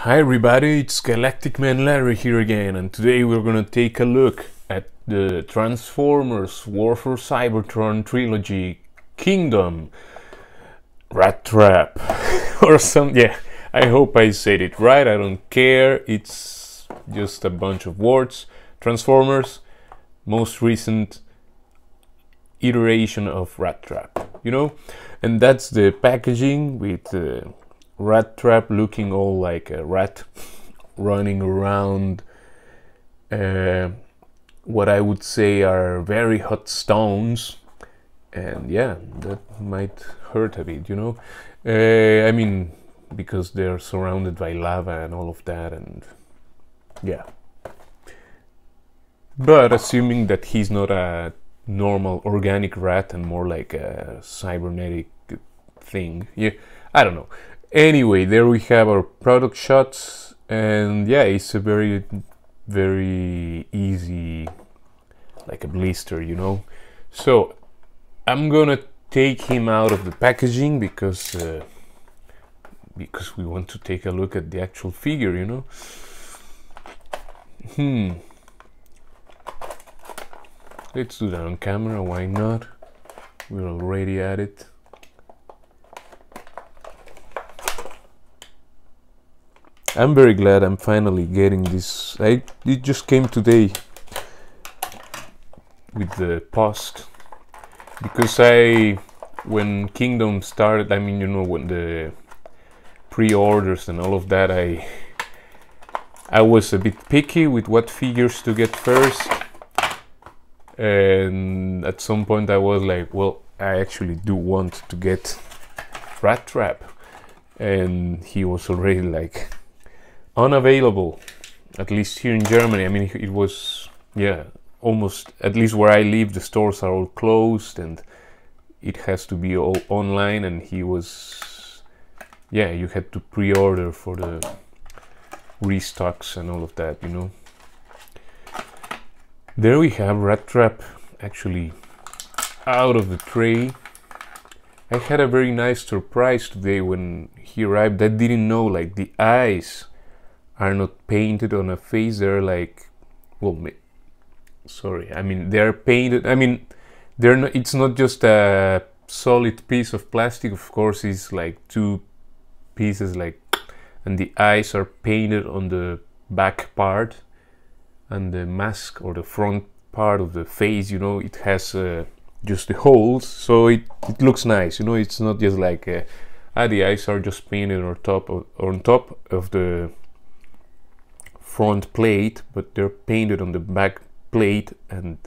Hi everybody, it's Galactic Man Larry here again, and today we're gonna take a look at the Transformers War for Cybertron Trilogy Kingdom Rattrap or some, yeah, I hope I said it right, I don't care, it's just a bunch of words. Transformers, most recent iteration of Rattrap, you know, and that's the packaging with Rattrap looking all like a rat running around what I would say are very hot stones, and yeah, that might hurt a bit, you know. I mean, because they're surrounded by lava and all of that, and yeah. But assuming that he's not a normal organic rat and more like a cybernetic thing, yeah, I don't know. Anyway, there we have our product shots, and yeah, it's a very easy, like a blister, you know. So I'm gonna take him out of the packaging because we want to take a look at the actual figure, you know. Let's do that on camera, why not? We're already at it. I'm very glad I'm finally getting this. It just came today with the post, because when Kingdom started, I mean, you know, when the pre-orders and all of that, I was a bit picky with what figures to get first, and at some point I was like, well, I actually do want to get Rattrap, and he was already like unavailable, at least here in Germany. I mean, it was, yeah, almost, at least where I live, the stores are all closed and it has to be all online, and he was, yeah, you had to pre-order for the restocks and all of that, you know. There we have Rattrap actually out of the tray. I had a very nice surprise today when he arrived. I didn't know, like, the eyes are not painted on a face, they're like, well, sorry, I mean, they're painted, I mean, they're not, it's not just a solid piece of plastic, of course, it's like two pieces, like, and the eyes are painted on the back part, and the mask or the front part of the face, you know, it has just the holes, so it looks nice, you know. It's not just like the eyes are just painted on top of the front plate, but they're painted on the back plate, and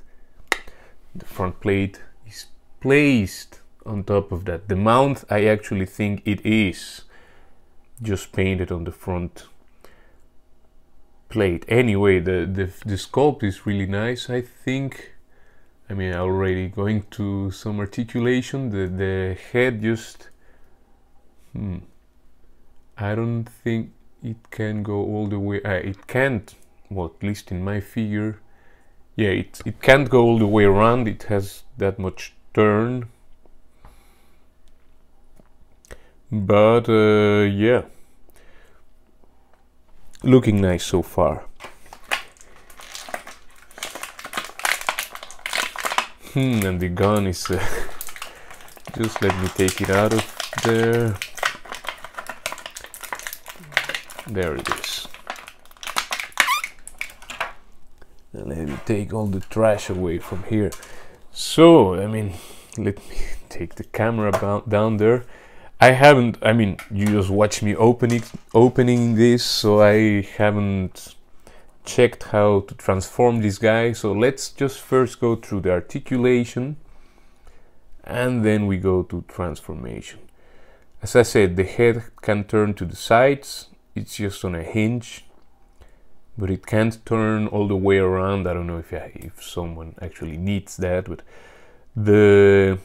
the front plate is placed on top of that. The mount, I actually think it is just painted on the front plate. Anyway, the sculpt is really nice, I think. I mean, already going to some articulation. The head just I don't think it can go all the way. It can't, well, at least in my figure, yeah, it can't go all the way around. It has that much turn, but yeah, looking nice so far. And the gun is just let me take it out of there. There it is. And let me take all the trash away from here. So, I mean, let me take the camera down there. I mean, you just watch me opening this, so I haven't checked how to transform this guy. So let's just first go through the articulation, and then we go to transformation. As I said, the head can turn to the sides. It's just on a hinge, but it can't turn all the way around. I don't know if someone actually needs that, but the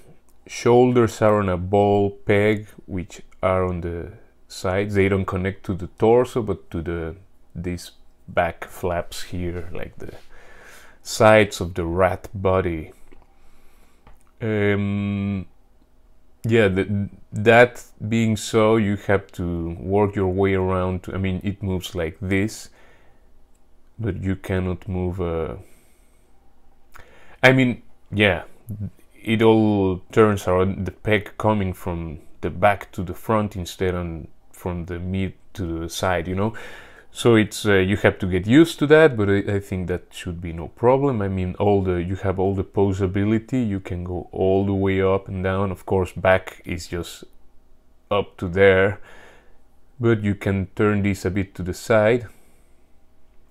shoulders are on a ball peg, which are on the sides. They don't connect to the torso, but to these back flaps here, like the sides of the rat body. yeah, that being so, you have to work your way around to, I mean, it moves like this, but you cannot move I mean, yeah, it all turns around, the peg coming from the back to the front instead on from the mid to the side, you know. So it's you have to get used to that, but I think that should be no problem. I mean, you have all the posability. You can go all the way up and down. Of course, back is just up to there, but you can turn this a bit to the side,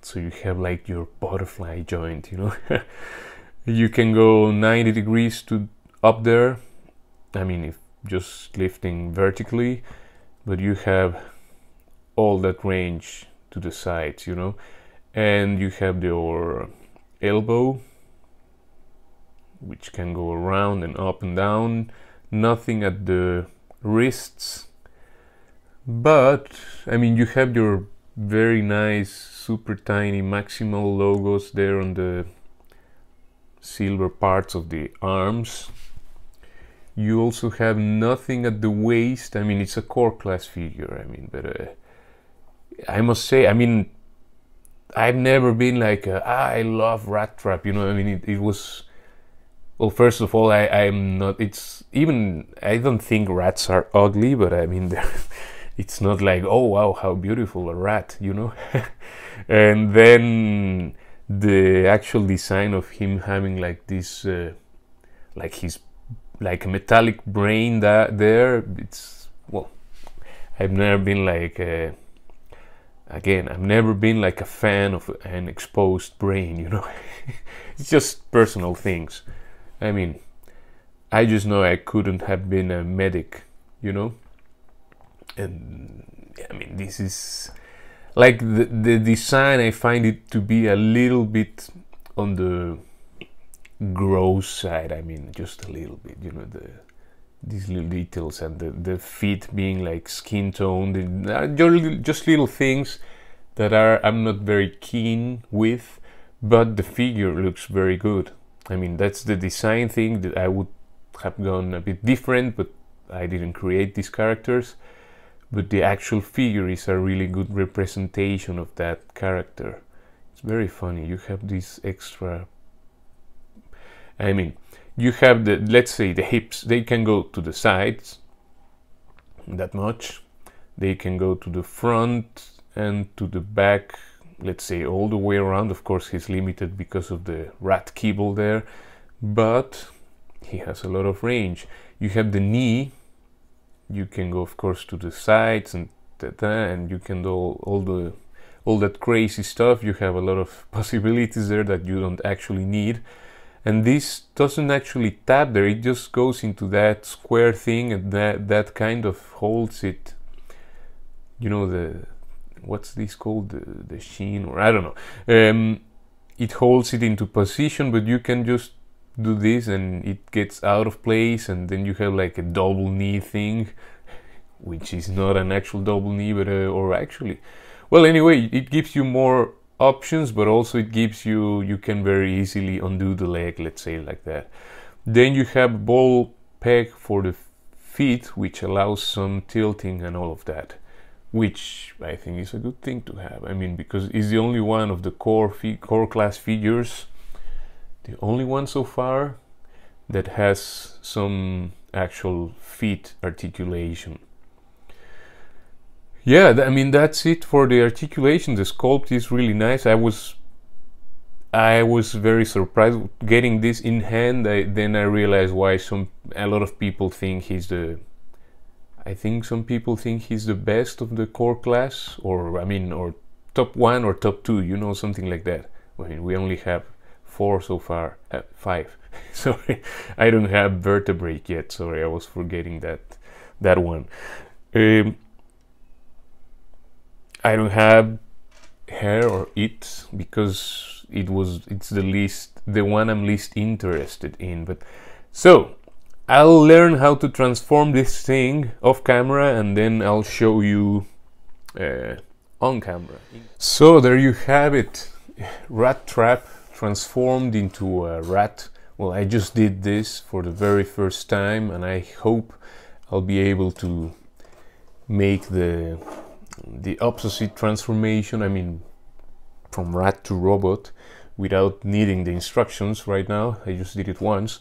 so you have like your butterfly joint, you know. You can go 90 degrees to up there. I mean, if just lifting vertically, but you have all that range to the sides, you know. And you have your elbow, which can go around and up and down. Nothing at the wrists, but I mean, you have your very nice super tiny maximal logos there on the silver parts of the arms. You also have nothing at the waist. I mean, it's a core class figure, I mean, but I must say, I mean, I've never been like I love Rattrap, you know. I mean, it was, well, first of all, I'm not, it's even, I don't think rats are ugly, but I mean, it's not like, oh wow, how beautiful a rat, you know. And then the actual design of him having like this like his, like a metallic brain there, it's, well, I've never been like again, I've never been like a fan of an exposed brain, you know. It's just personal things. I mean, I just know I couldn't have been a medic, you know. And I mean, this is like the design, I find it to be a little bit on the gross side. I mean, just a little bit, you know, these little details, and the feet being like skin toned, just little things that I'm not very keen with, but the figure looks very good. I mean, that's the design thing that I would have gone a bit different, but I didn't create these characters. But the actual figure is a really good representation of that character. It's very funny. You have this extra, I mean, you have the, let's say the hips, they can go to the sides that much. They can go to the front and to the back, let's say all the way around. Of course, he's limited because of the rat kibble there, but he has a lot of range. You have the knee. You can go, of course, to the sides and and you can do all that crazy stuff. You have a lot of possibilities there that you don't actually need. And this doesn't actually tap there, it just goes into that square thing, and that kind of holds it, you know, what's this called, the sheen, or I don't know. It holds it into position, but you can just do this and it gets out of place, and then you have like a double knee thing, which is not an actual double knee, but or actually, well, anyway, it gives you more options, but also it gives you can very easily undo the leg, let's say like that. Then you have a ball peg for the feet, which allows some tilting and all of that, which I think is a good thing to have. I mean, because it's the only one of the core class figures, the only one so far that has some actual feet articulation. Yeah, I mean, that's it for the articulation. The sculpt is really nice. I was very surprised getting this in hand. Then I realized why a lot of people think he's the, I think some people think he's the best of the core class, or I mean, or top 1 or top 2, you know, something like that. I mean, we only have 4 so far, 5. Sorry, I don't have vertebrate yet. Sorry, I was forgetting that one. I don't have hair or it, because it's the one I'm least interested in. But so I'll learn how to transform this thing off camera, and then I'll show you on camera. So there you have it, Rattrap transformed into a rat. Well, I just did this for the very first time, and I hope I'll be able to make the opposite transformation, I mean from rat to robot, without needing the instructions right now. I just did it once.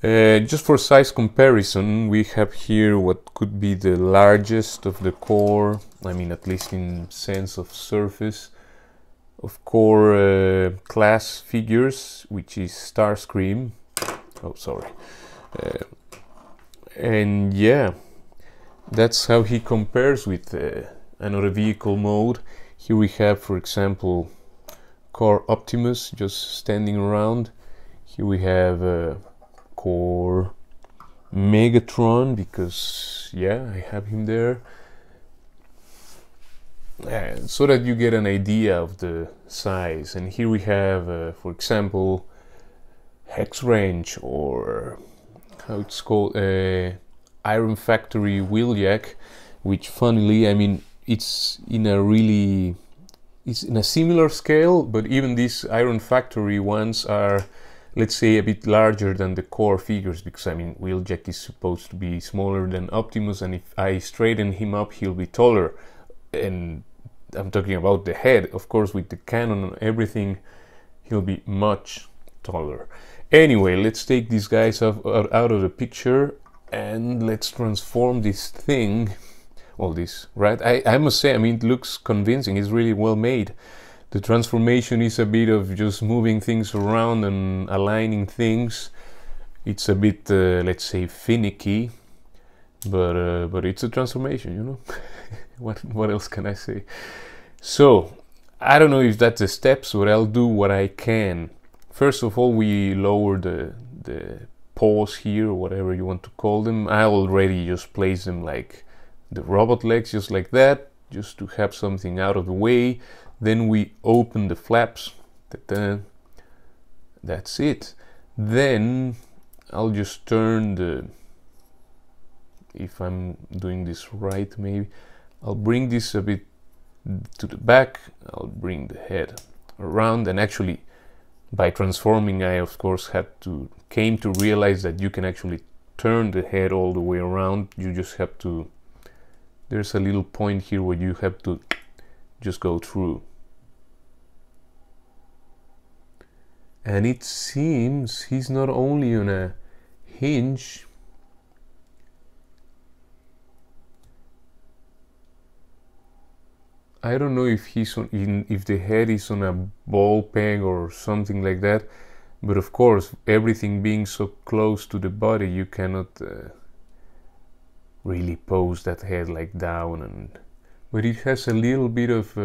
Just for size comparison, we have here what could be the largest of the core, I mean at least in sense of surface, of core class figures, which is Starscream. Oh, sorry. And yeah, that's how he compares with another vehicle mode. Here we have, for example, Core Optimus just standing around. Here we have Core Megatron, because yeah, I have him there. So that you get an idea of the size. And here we have, for example, Hex Range, or how it's called, Iron Factory Wheeljack, which funnily, I mean, it's in a similar scale, but even these Iron Factory ones are, let's say, a bit larger than the core figures, because I mean Wheeljack is supposed to be smaller than Optimus, and if I straighten him up he'll be taller. And I'm talking about the head, of course, with the cannon and everything, he'll be much taller. Anyway, let's take these guys out of the picture and let's transform this thing. All this, right? I must say, I mean, it looks convincing. It's really well made. The transformation is a bit of just moving things around and aligning things. It's a bit, let's say, finicky, but it's a transformation, you know. What else can I say? So I don't know if that's the steps, but I'll do what I can. First of all, we lower the paws here, or whatever you want to call them. I already just place them like the robot legs, just like that, just to have something out of the way. Then we open the flaps. That's it. Then I'll just turn the, if I'm doing this right, maybe I'll bring this a bit to the back. I'll bring the head around, and actually by transforming, I of course came to realize that you can actually turn the head all the way around. You just have to, there's a little point here where you have to just go through. And it seems he's not only on a hinge, I don't know if he's if the head is on a ball peg or something like that, but of course, everything being so close to the body, you cannot really pose that head like down, but it has a little bit of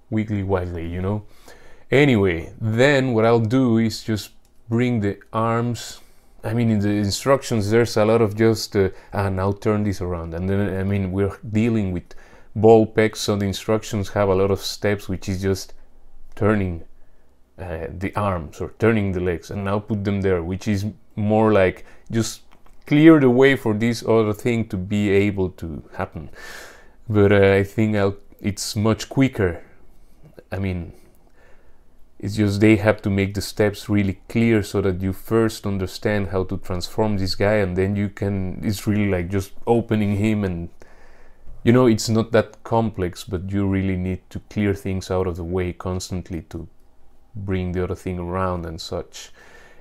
wiggly waggly, you know. Anyway, then what I'll do is just bring the arms. I mean, in the instructions there's a lot of just now turn this around, and then I mean we're dealing with ball pegs, so the instructions have a lot of steps, which is just turning the arms or turning the legs, and now put them there, which is more like just clear the way for this other thing to be able to happen. But I think it's much quicker. I mean, it's just they have to make the steps really clear so that you first understand how to transform this guy, and then you can, it's really like just opening him, and you know, it's not that complex, but you really need to clear things out of the way constantly to bring the other thing around and such.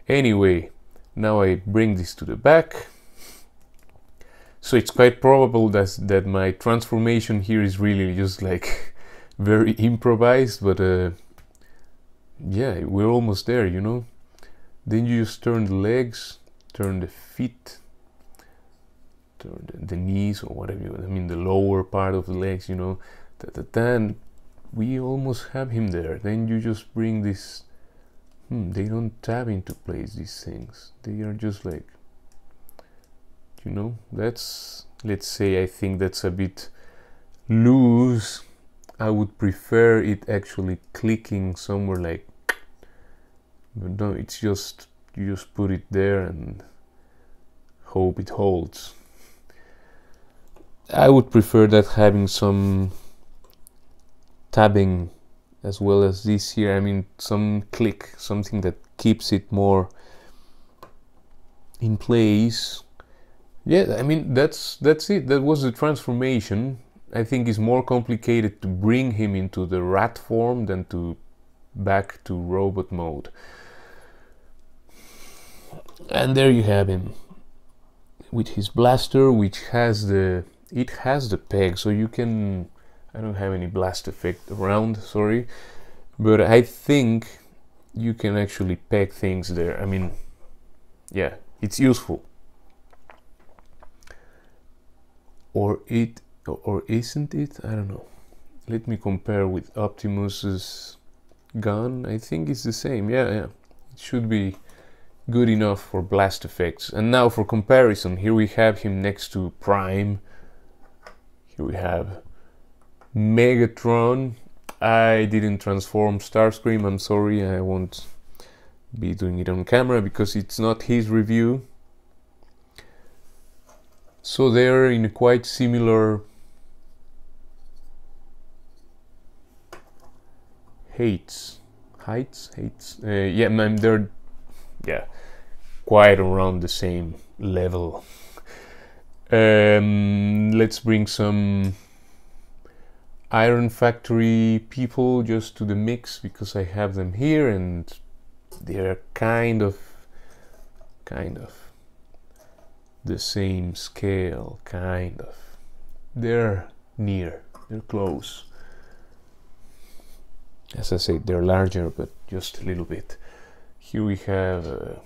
Anyway, now I bring this to the back. So it's quite probable that my transformation here is really just like very improvised, but yeah, we're almost there, you know. Then you just turn the legs, turn the feet, turn the knees, or whatever, I mean the lower part of the legs, you know. Then we almost have him there. Then you just bring this, they don't tab into place, these things. They are just like, you know, that's, let's say, I think that's a bit loose. I would prefer it actually clicking somewhere like, but no, it's just, you just put it there and hope it holds. I would prefer that having some tabbing as well as this here. I mean, some click, something that keeps it more in place. Yeah, I mean that's it. That was the transformation. I think it's more complicated to bring him into the rat form than to back to robot mode. And there you have him with his blaster, which has the peg, so you can. I don't have any blast effect around, sorry, but I think you can actually peg things there. I mean, yeah, it's useful. Or isn't it? I don't know. Let me compare with Optimus's gun. I think it's the same. Yeah. It should be good enough for blast effects. And now for comparison, here we have him next to Prime. Here we have Megatron. I didn't transform Starscream, I'm sorry, I won't be doing it on camera because it's not his review. So they're in a quite similar heights. Yeah, man, they're quite around the same level. Let's bring some Iron Factory people just to the mix because I have them here and they're kind of the same scale, kind of. They're near, they're close. As I said, they're larger, but just a little bit. Here we have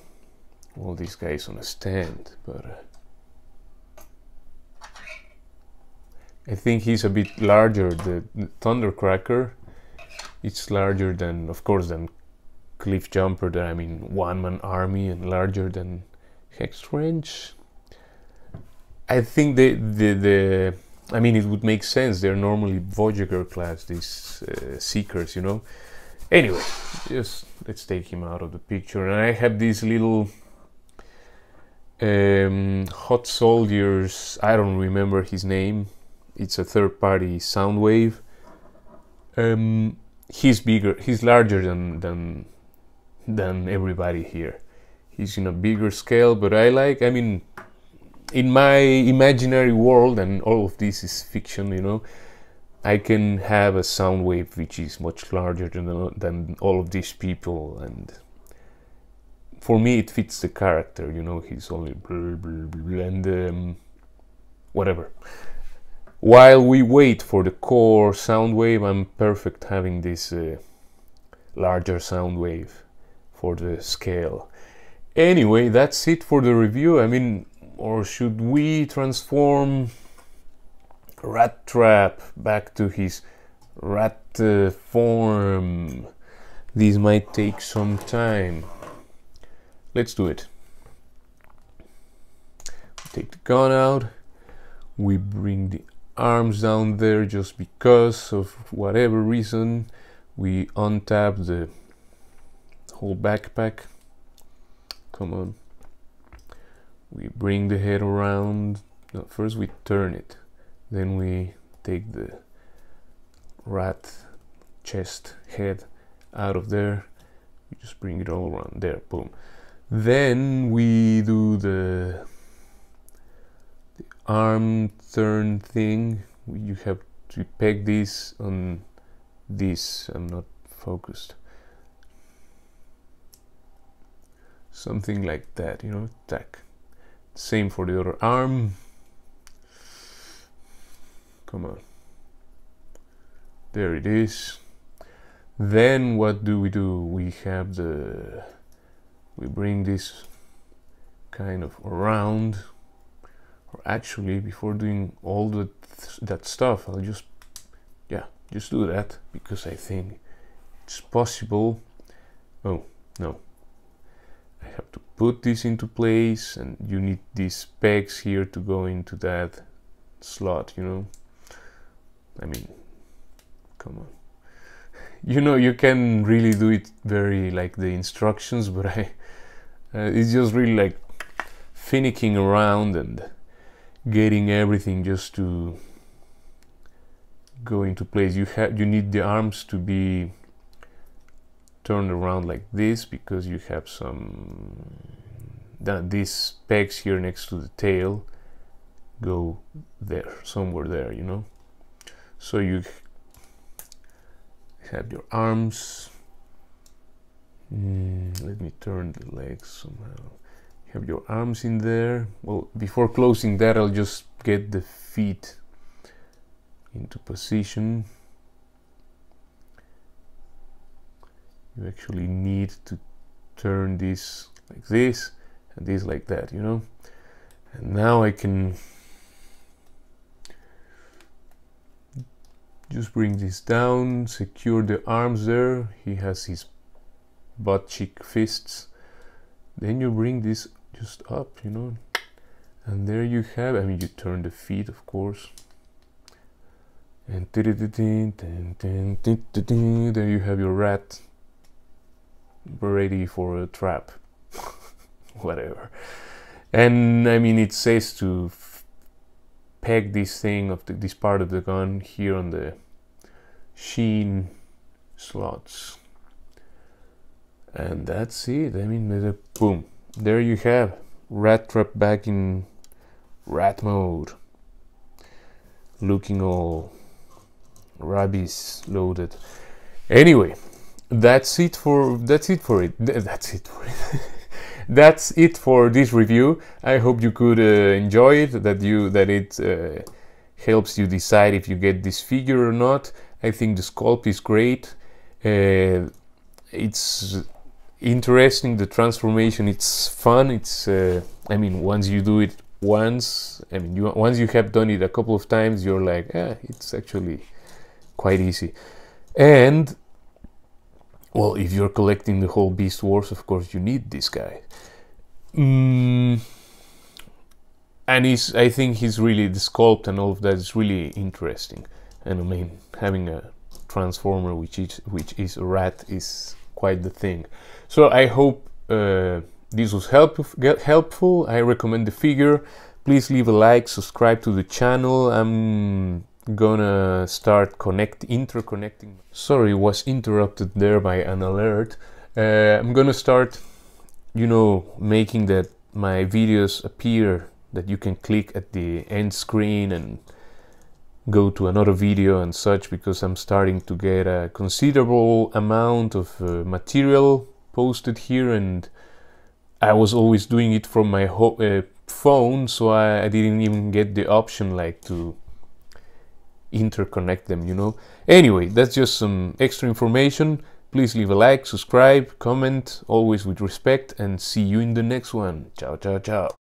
all these guys on a stand, but I think he's a bit larger. The Thundercracker, it's larger than, of course, than Cliff Jumper, that I mean one-man army, and larger than Hex Wrench. I think I mean, it would make sense. They're normally Voyager class, these Seekers, you know. Anyway, just let's take him out of the picture. And I have these little Hot Soldiers. I don't remember his name. It's a third-party Soundwave. He's bigger. He's larger than everybody here. He's in a bigger scale, but I mean, in my imaginary world, and all of this is fiction, you know, I can have a Soundwave which is much larger than all of these people, and for me it fits the character, you know. He's only blah, blah, blah, and whatever. While we wait for the core Soundwave, I'm perfect having this larger Soundwave for the scale. Anyway, that's it for the review. I mean, or should we transform Rattrap back to his rat form? This might take some time. Let's do it. Take the gun out. We bring the arms down there just because of whatever reason. We untap the whole backpack. Come on. We bring the head around. No, first we turn it, then we take the rat chest head out of there. We just bring it all around there, boom. Then we do the arm turn thing. You have to peg this on this. I'm not focused. Something like that, you know, tack. Same for the other arm. Come on. There it is. Then what do? We have we bring this kind of around. Or actually, before doing all that stuff, I'll just do that because I think it's possible. Oh, no. I have to put this into place, and you need these pegs here to go into that slot, you know. I mean, come on. You know, you can really do it very like the instructions, but it's just really like finicking around and getting everything just to go into place. You need the arms to be turned around like this because you have these pegs here next to the tail, go there, somewhere there, you know. So you have your arms. Let me turn the legs somehow. You have your arms in there. Well, before closing that, I'll just get the feet into position. You actually need to turn this like this and this like that, you know. And now I can just bring this down, secure the arms there. He has his butt cheek fists. Then you bring this just up, you know, and there you have, I mean, you turn the feet, of course, and there you have your rat ready for a trap. Whatever. And I mean, it says to peg this thing of this part of the gun here on the sheen slots, and that's it. I mean, boom, there you have Rattrap back in rat mode, looking all rabies loaded. Anyway, that's it for it. That's it for this review. I hope you could enjoy it, that it helps you decide if you get this figure or not. I think the sculpt is great. It's interesting, the transformation, it's fun. It's I mean, once you do it once, I mean, once you have done it a couple of times, you're like, it's actually quite easy. And well, if you're collecting the whole Beast Wars, of course you need this guy. And I think he's really, the sculpt and all of that is really interesting. And I mean, having a transformer which is a rat is quite the thing. So I hope this was helpful. I recommend the figure. Please leave a like, subscribe to the channel. I'm gonna start interconnecting. Sorry, was interrupted there by an alert. I'm gonna start, you know, making that my videos appear, that you can click at the end screen and go to another video and such, because I'm starting to get a considerable amount of material posted here, and I was always doing it from my phone, so I didn't even get the option like to interconnect them, you know. Anyway, that's just some extra information. Please leave a like, subscribe, comment, always with respect, and see you in the next one. Ciao, ciao, ciao.